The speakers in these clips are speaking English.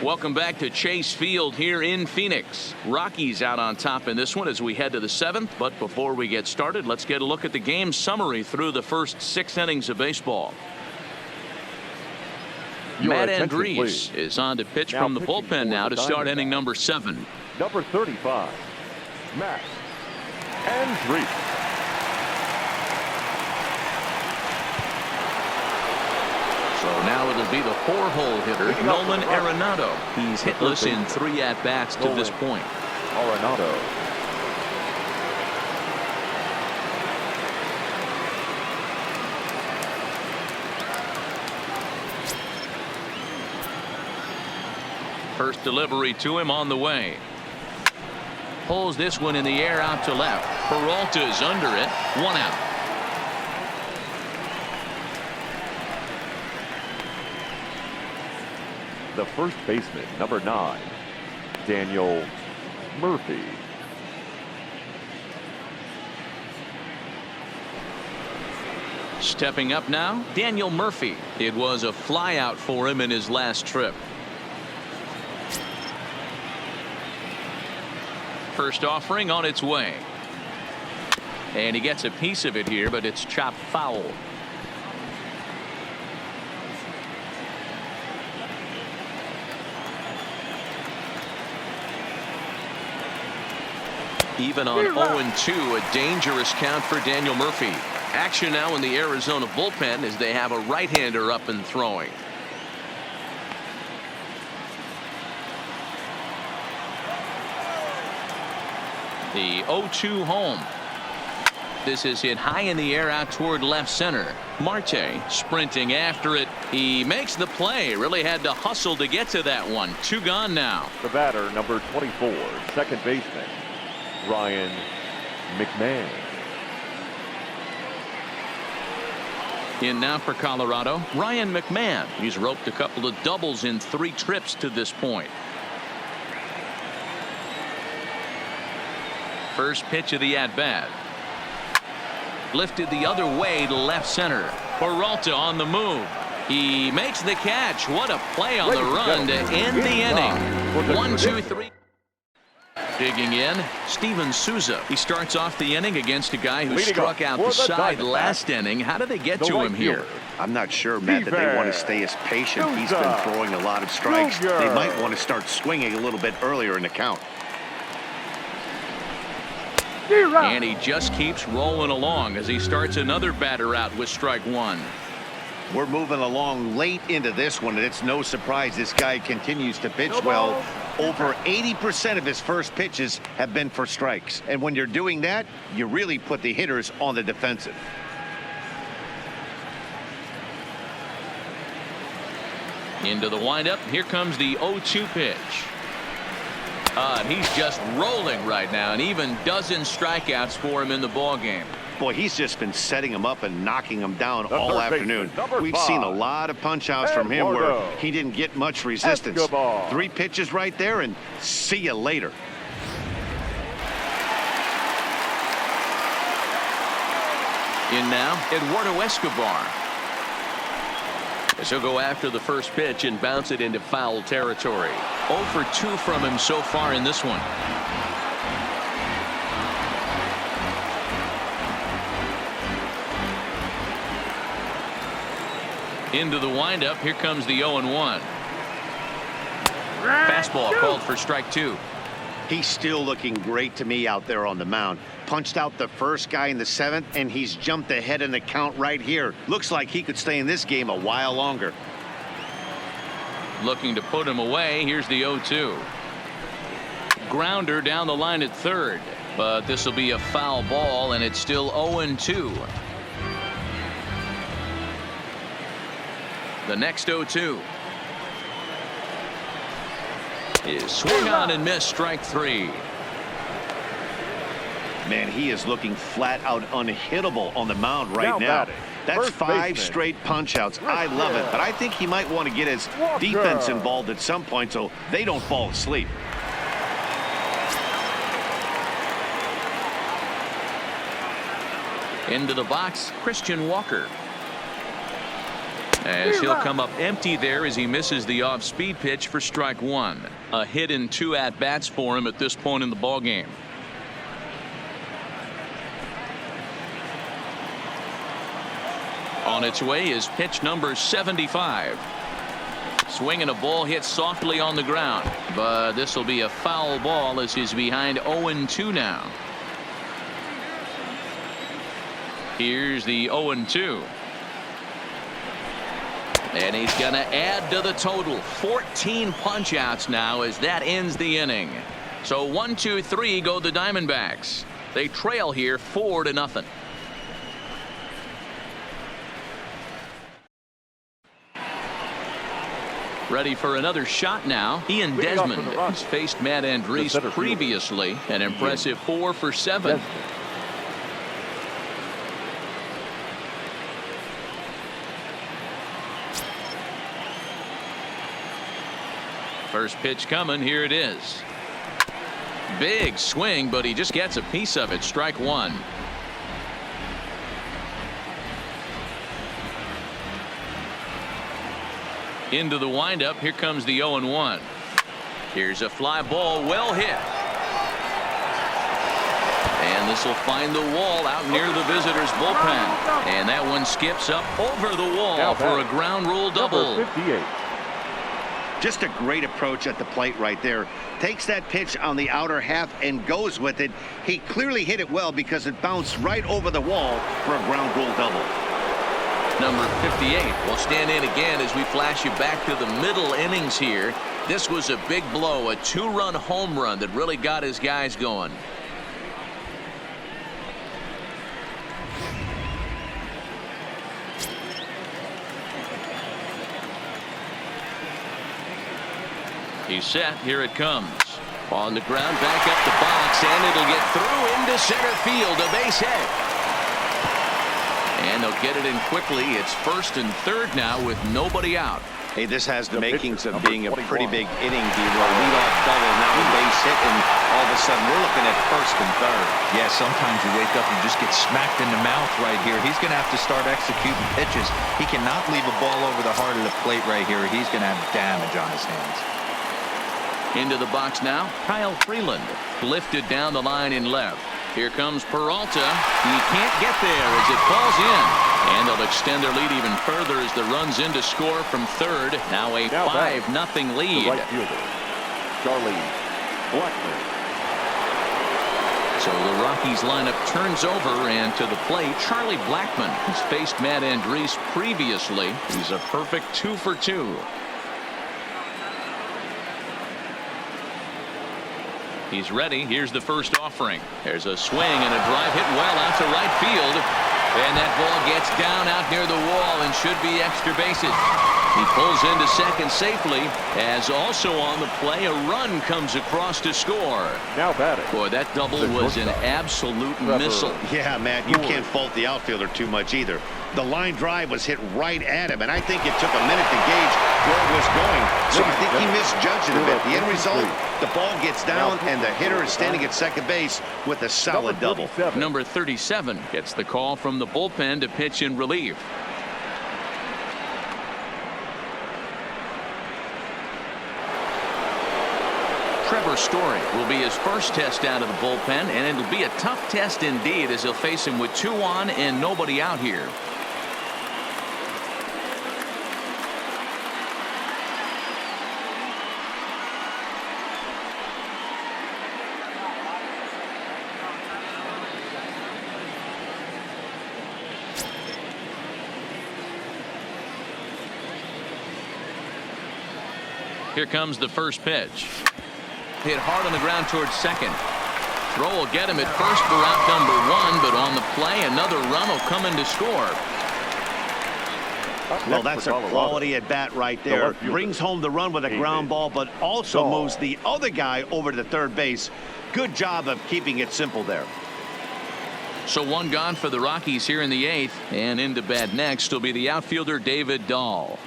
Welcome back to Chase Field here in Phoenix. Rockies out on top in this one as we head to the 7th. But before we get started, let's get a look at the game summary through the first 6 innings of baseball. Matt Andrees is on to pitch from the bullpen now to start inning number 7. Number 35, Matt Andrees. So now it'll be the 4-hole hitter, Nolan Arenado. He's hitless in 3 at-bats to this point. Arenado. First delivery to him on the way. Pulls this one in the air out to left. Peralta's under it. 1 out. The first baseman, number 9, Daniel Murphy. Stepping up now, Daniel Murphy. It was a flyout for him in his last trip. First offering on its way. And he gets a piece of it here, but it's chopped foul. Even on 0-2, a dangerous count for Daniel Murphy. Action now in the Arizona bullpen as they have a right-hander up and throwing. The 0-2 home. This is hit high in the air out toward left center. Marte sprinting after it. He makes the play. Really had to hustle to get to that one. 2 gone now. The batter, number 24, second baseman, Ryan McMahon. In now for Colorado, Ryan McMahon. He's roped a couple of doubles in 3 trips to this point. First pitch of the at-bat. Lifted the other way to left center. Peralta on the move. He makes the catch. What a play on the run to end the inning. 1, 2, 3. Digging in, Steven Souza. He starts off the inning against a guy who struck out the side last inning. How did they get to him here? I'm not sure, Matt, that they want to stay as patient. He's been throwing a lot of strikes. They might want to start swinging a little bit earlier in the count. And he just keeps rolling along as he starts another batter out with strike 1. We're moving along late into this one, and it's no surprise this guy continues to pitch well. Over 80% of his first pitches have been for strikes. And when you're doing that, you really put the hitters on the defensive. Into the windup. Here comes the 0-2 pitch. He's just rolling right now, and even dozen strikeouts for him in the ballgame. Boy, he's just been setting him up and knocking him down all afternoon. We've seen a lot of punch-outs from him where he didn't get much resistance. 3 pitches right there, and see you later. In now, Eduardo Escobar. As he'll go after the first pitch and bounce it into foul territory. 0 for 2 from him so far in this one. Into the windup. Here comes the 0-1. Fastball called for strike 2. He's still looking great to me out there on the mound. Punched out the first guy in the 7th, and he's jumped ahead in the count right here. Looks like he could stay in this game a while longer. Looking to put him away. Here's the 0-2. Grounder down the line at third. But this will be a foul ball, and it's still 0-2. The next 0-2 is swung on and missed, strike 3. Man, he is looking flat out unhittable on the mound right now. That's 5 straight punch-outs. I love it, but I think he might want to get his defense involved at some point so they don't fall asleep. Into the box, Christian Walker. As he'll come up empty there as he misses the off-speed pitch for strike one. A hit in 2 at-bats for him at this point in the ballgame. On its way is pitch number 75. Swinging a ball hit softly on the ground, but this will be a foul ball as he's behind 0-2 now. Here's the 0-2. And he's going to add to the total. 14 punch-outs now as that ends the inning. So 1-2-3 go the Diamondbacks. They trail here 4-0. Ready for another shot now. Ian Desmond has faced Matt Andriese previously. An impressive 4 for 7. First pitch coming. Here it is. Big swing, but he just gets a piece of it. Strike one. Into the windup. Here comes the 0-1. Here's a fly ball, well hit. And this will find the wall out near the visitors' bullpen. And that one skips up over the wall for a ground rule double. Number 58. Just a great approach at the plate right there. Takes that pitch on the outer half and goes with it. He clearly hit it well because it bounced right over the wall for a ground rule double. Number 58 will stand in again as we flash you back to the middle innings here. This was a big blow, a 2-run home run that really got his guys going. He's set. Here it comes. On the ground, back up the box, and it'll get through into center field. A base hit. And they'll get it in quickly. It's first and third now with nobody out. Hey, this has the makings of being a pretty big inning. Leadoff double, now a base hit, and all of a sudden we're looking at first and third. Yeah, sometimes you wake up and just get smacked in the mouth right here. He's going to have to start executing pitches. He cannot leave a ball over the heart of the plate right here. He's going to have damage on his hands. Into the box now, Kyle Freeland lifted down the line in left. Here comes Peralta. He can't get there as it falls in. And they'll extend their lead even further as the runs in to score from third. Now a 5-0 lead. The right fielder, Charlie Blackmon. So the Rockies lineup turns over, and to the plate, Charlie Blackmon has faced Matt Andriese previously. He's a perfect 2 for 2. He's ready. Here's the first offering. There's a swing and a drive hit well out to right field. And that ball gets down out near the wall and should be extra bases. He pulls into second safely, as also on the play a run comes across to score. Now batting. Boy, that double was an absolute missile. Yeah, Matt, you can't fault the outfielder too much either. The line drive was hit right at him, and I think it took a minute to gauge where it was going. So I think he misjudged it a bit. The end result, the ball gets down, and the hitter is standing at second base with a solid double. Number 37 gets the call from the bullpen to pitch in relief. Trevor Story will be his first test out of the bullpen, and it'll be a tough test indeed as he'll face him with 2 on and nobody out here. Here comes the first pitch. Hit hard on the ground towards second. Throw will get him at first for out number 1, but on the play, another run will come in to score. Well, that's a quality at bat right there. Brings home the run with a ground ball, but also moves the other guy over to third base. Good job of keeping it simple there. So 1 gone for the Rockies here in the 8th, and into bat next will be the outfielder David Dahl.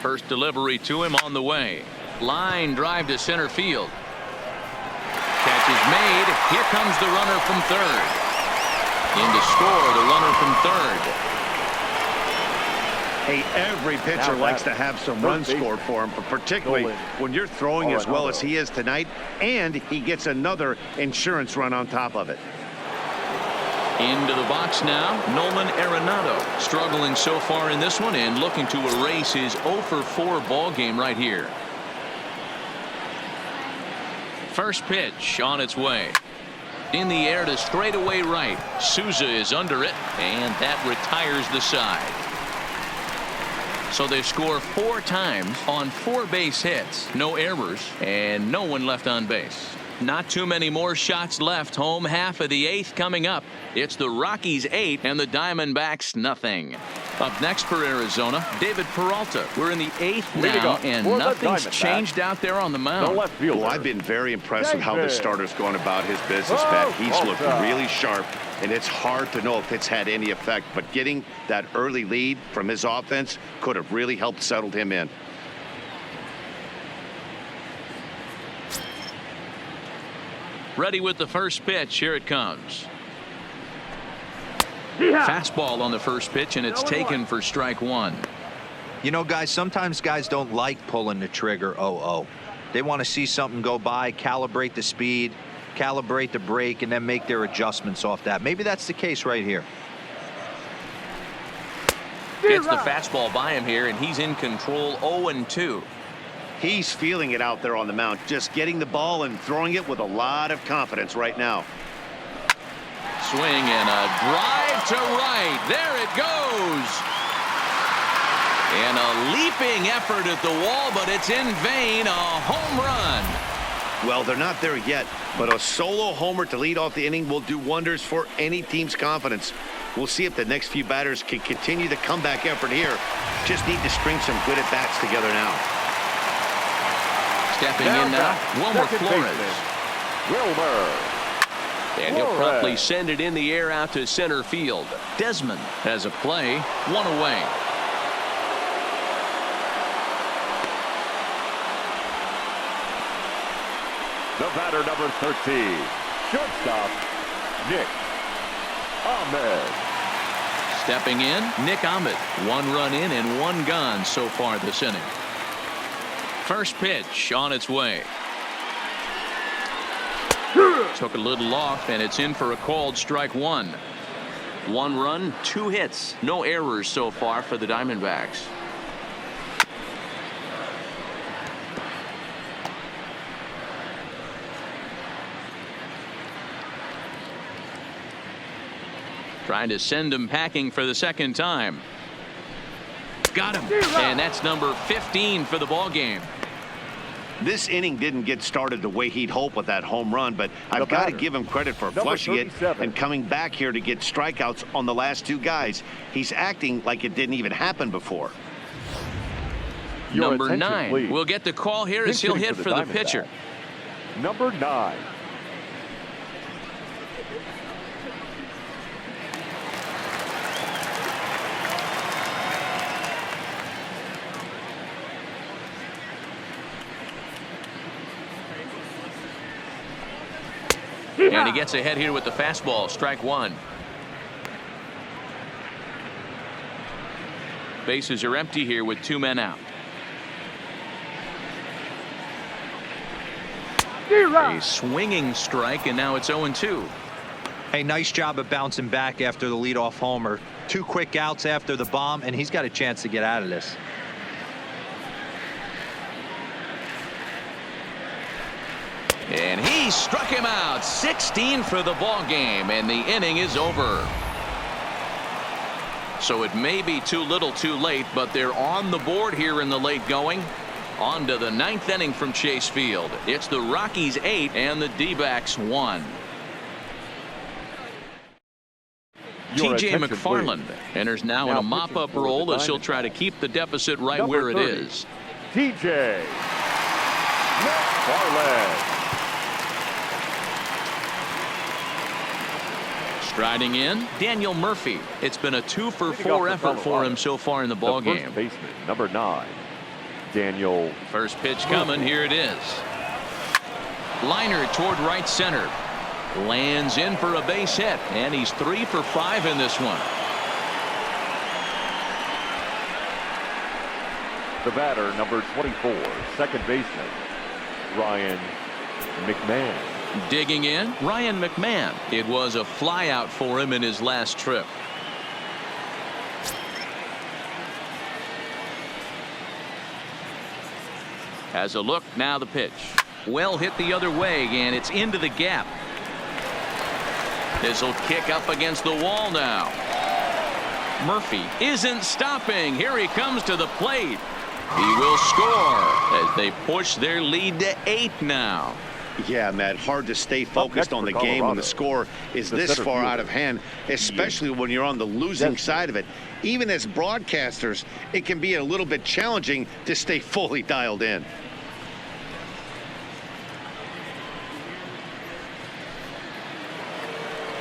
First delivery to him on the way. Line drive to center field. Catch is made. Here comes the runner from third. In to score, the runner from third. Hey, every pitcher likes to have some runs scored for him, but particularly when you're throwing as well as he is tonight, and he gets another insurance run on top of it. Into the box now, Nolan Arenado, struggling so far in this one and looking to erase his 0 for 4 ball game right here. First pitch on its way. In the air to straightaway right. Souza is under it, and that retires the side. So they score 4 times on 4 base hits, no errors, and no one left on base. Not too many more shots left. Home half of the 8th coming up. It's the Rockies 8 and the Diamondbacks nothing. Up next for Arizona, David Peralta. We're in the 8th now, and nothing's changed out there on the mound. Well, I've been very impressed with how this starter's going about his business, Pat. He's looked really sharp, and it's hard to know if it's had any effect. But getting that early lead from his offense could have really helped settle him in. Ready with the first pitch. Here it comes. Fastball on the first pitch, and it's taken for strike 1. You know, guys, sometimes guys don't like pulling the trigger 0-0. They want to see something go by, calibrate the speed, calibrate the brake, and then make their adjustments off that. Maybe that's the case right here. Gets the fastball by him here, and he's in control 0-2. He's feeling it out there on the mound, just getting the ball and throwing it with a lot of confidence right now. Swing and a drive to right. There it goes. And a leaping effort at the wall, but it's in vain. A home run. Well, they're not there yet, but a solo homer to lead off the inning will do wonders for any team's confidence. We'll see if the next few batters can continue the comeback effort here. Just need to string some good at-bats together now. Stepping in now, Wilmer Flores. And he'll promptly send it in the air out to center field. Desmond has a play, 1 away. The batter, number 13, shortstop, Nick Ahmed. Stepping in, Nick Ahmed. 1 run in and 1 gone so far this inning. First pitch on its way. Took a little off, and it's in for a called strike 1. 1 run, 2 hits. No errors so far for the Diamondbacks. Trying to send him packing for the second time. Got him. And that's number 15 for the ball game. This inning didn't get started the way he'd hoped with that home run, but I've got to give him credit for flushing it and coming back here to get strikeouts on the last 2 guys. He's acting like it didn't even happen before. Number 9 will get the call here as he'll hit for the pitcher. Number 9. And he gets ahead here with the fastball, strike 1. Bases are empty here with 2 men out. A swinging strike, and now it's 0-2. Hey, nice job of bouncing back after the leadoff homer. 2 quick outs after the bomb, and he's got a chance to get out of this. And he struck him out. 16 for the ball game, and the inning is over. So it may be too little too late, but they're on the board here in the late going. On to the 9th inning from Chase Field. It's the Rockies 8 and the D-backs 1. TJ McFarland enters now in a mop-up role as he'll try to keep the deficit right where it is. TJ McFarland. Striding in, Daniel Murphy. It's been a 2 for 4 effort for him so far in the ball game. First baseman, number 9, Daniel. First pitch coming. Here it is. Liner toward right center. Lands in for a base hit, and he's 3 for 5 in this one. The batter, number 24, second baseman, Ryan McMahon. Digging in, Ryan McMahon. It was a flyout for him in his last trip. Has a look, now the pitch. Well hit the other way, and it's into the gap. This will kick up against the wall now. Murphy isn't stopping. Here he comes to the plate. He will score as they push their lead to 8 now. Yeah, Matt, hard to stay focused on the game when the score is this far out of hand, especially when you're on the losing side of it. Even as broadcasters, it can be a little bit challenging to stay fully dialed in.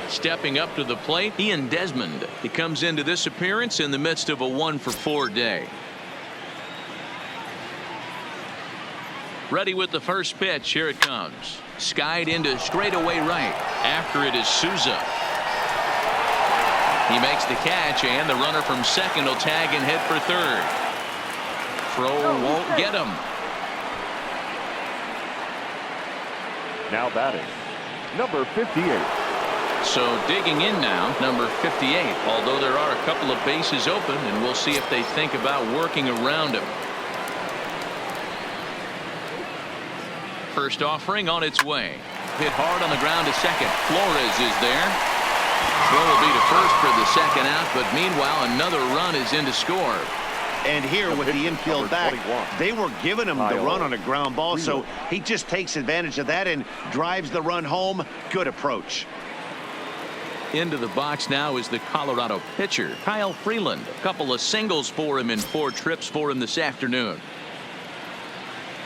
Stepping up to the plate, Ian Desmond. He comes into this appearance in the midst of a 1-for-4 day. Ready with the first pitch. Here it comes. Skied into straightaway right. After it is Souza. He makes the catch, and the runner from second will tag and hit for third. Throw won't get him. Now batting, number 58. So digging in now, number 58. Although there are a couple of bases open, and we'll see if they think about working around him. First offering on its way. Hit hard on the ground to second. Flores is there. Throw will be to first for the second out, but meanwhile another run is in to score. And here with the infield back, they were giving him the run on a ground ball, so he just takes advantage of that and drives the run home. Good approach. Into the box now is the Colorado pitcher, Kyle Freeland. A couple of singles for him in 4 trips for him this afternoon.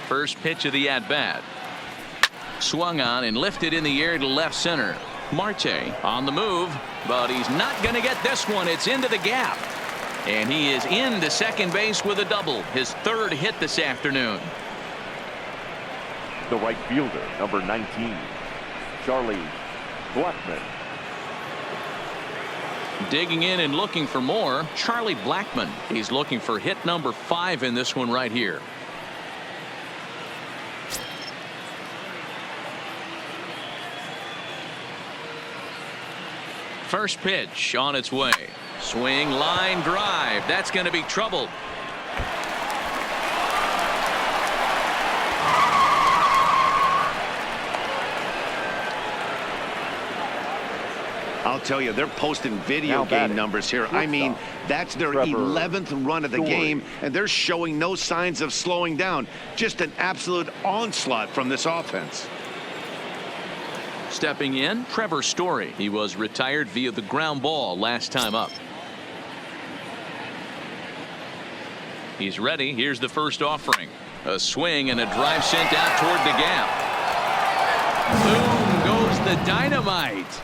First pitch of the at-bat. Swung on and lifted in the air to left center. Marte on the move, but he's not going to get this one. It's into the gap. And he is into second base with a double. His 3rd hit this afternoon. The right fielder, number 19, Charlie Blackmon. Digging in and looking for more, Charlie Blackmon. He's looking for hit number 5 in this one right here. First pitch on its way. Swing, line drive. That's going to be trouble. I'll tell you, they're posting video game numbers here. I mean, that's their 11th run of the game, and they're showing no signs of slowing down. Just an absolute onslaught from this offense. Stepping in, Trevor Story. He was retired via the ground ball last time up. He's ready. Here's the first offering. A swing and a drive sent out toward the gap. Boom goes the dynamite.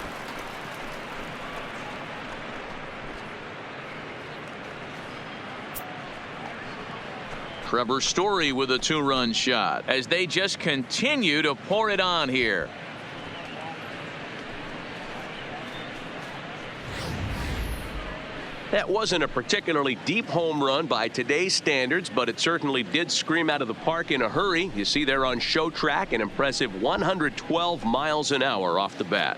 Trevor Story with a 2-run shot as they just continue to pour it on here. That wasn't a particularly deep home run by today's standards, but it certainly did scream out of the park in a hurry. You see there on show track an impressive 112 miles an hour off the bat.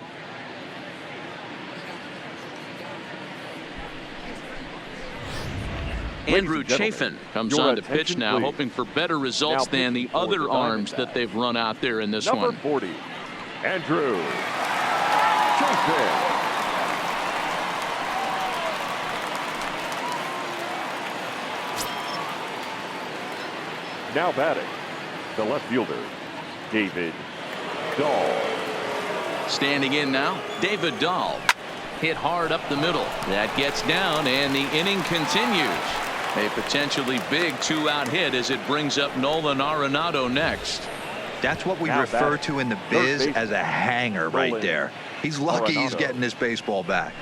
Andrew Chafin comes on to pitch now, please. hoping for better results than the other arms that they've run out there in this one. Number 40, Andrew Chafin. Now batting, the left fielder, David Dahl. Standing in now, David Dahl. Hit hard up the middle. That gets down, and the inning continues. A potentially big 2-out hit as it brings up Nolan Arenado next. That's what we Now refer back, to in the biz base, as a hanger right Nolan there. He's lucky he's Arenado. getting this baseball back.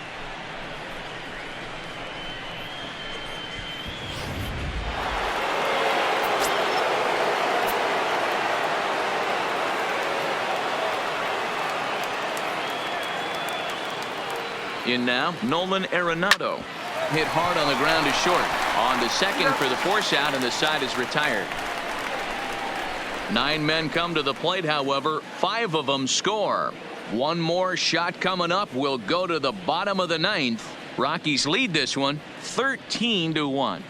In now, Nolan Arenado. Hit hard on the ground to short. On to second for the force out, and the side is retired. 9 men come to the plate, however. 5 of them score. One more shot coming up. Will go to the bottom of the 9th. Rockies lead this one 13-1.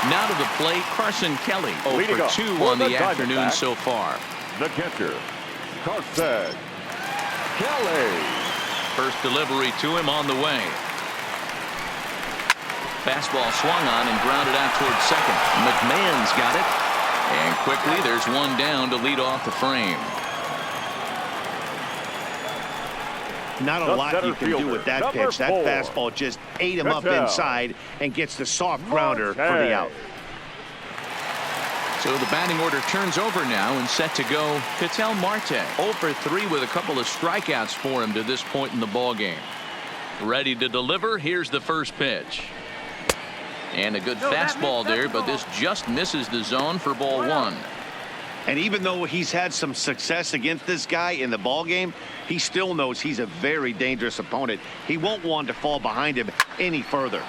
Now to the plate, Carson Kelly. 0 for 2 on the afternoon so far. The catcher, Carson Kelly. First delivery to him on the way. Fastball swung on and grounded out towards second. McMahon's got it. And quickly there's one down to lead off the frame. Not a lot you can do with that pitch. That fastball just ate him up inside and gets the soft grounder for the out. So the batting order turns over now and set to go. Ketel Marte 0 for 3 with a couple of strikeouts for him to this point in the ball game. Ready to deliver. Here's the first pitch. And a good fastball there, but this just misses the zone for ball 1. And even though he's had some success against this guy in the ball game, he still knows he's a very dangerous opponent. He won't want to fall behind him any further.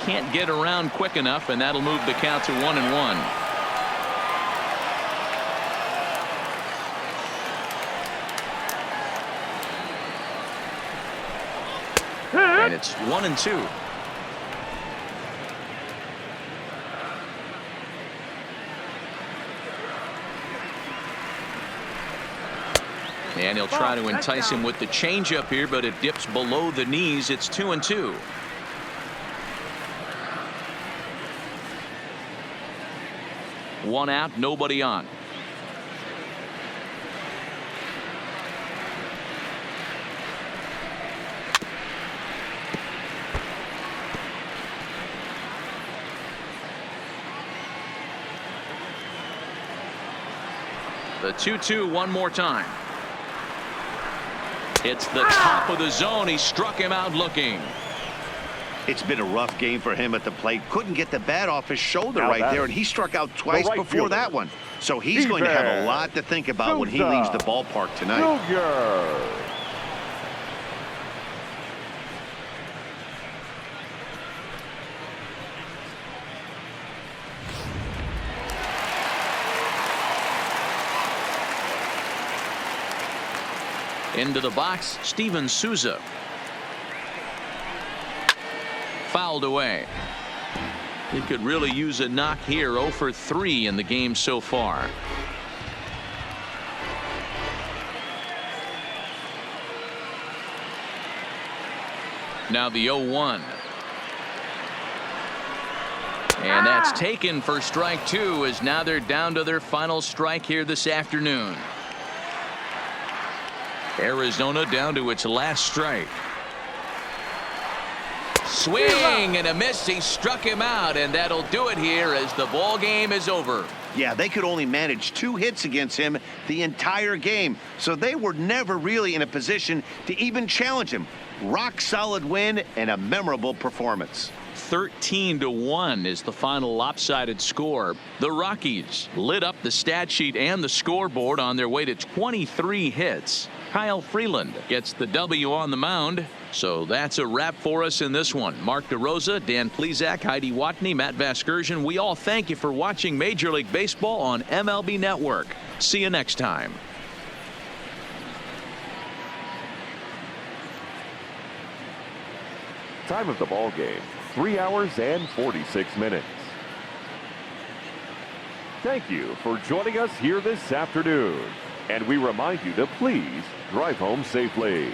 Can't get around quick enough, and that'll move the count to 1-1. And it's 1-2. And he'll try to entice him with the changeup here, but it dips below the knees. It's 2-2. One out, nobody on. The 2-2 one more time. It's the top of the zone. He struck him out looking. It's been a rough game for him at the plate. Couldn't get the bat off his shoulder right there, and he struck out twice before that one. So he's going to have a lot to think about when he leaves the ballpark tonight. Into the box, Steven Souza. Fouled away. He could really use a knock here. 0 for 3 in the game so far. Now the 0-1. And that's taken for strike 2, as now they're down to their final strike here this afternoon. Arizona down to its last strike. Swing and a miss. He struck him out, and that'll do it here as the ball game is over. Yeah, they could only manage 2 hits against him the entire game, so they were never really in a position to even challenge him. Rock solid win and a memorable performance. 13-1 is the final lopsided score. The Rockies lit up the stat sheet and the scoreboard on their way to 23 hits. Kyle Freeland gets the W on the mound. So that's a wrap for us in this one. Mark DeRosa, Dan Plesac, Heidi Watney, Matt Vasgersian. We all thank you for watching Major League Baseball on MLB Network. See you next time. Time of the ball game, 3 hours and 46 minutes. Thank you for joining us here this afternoon. And we remind you to please drive home safely.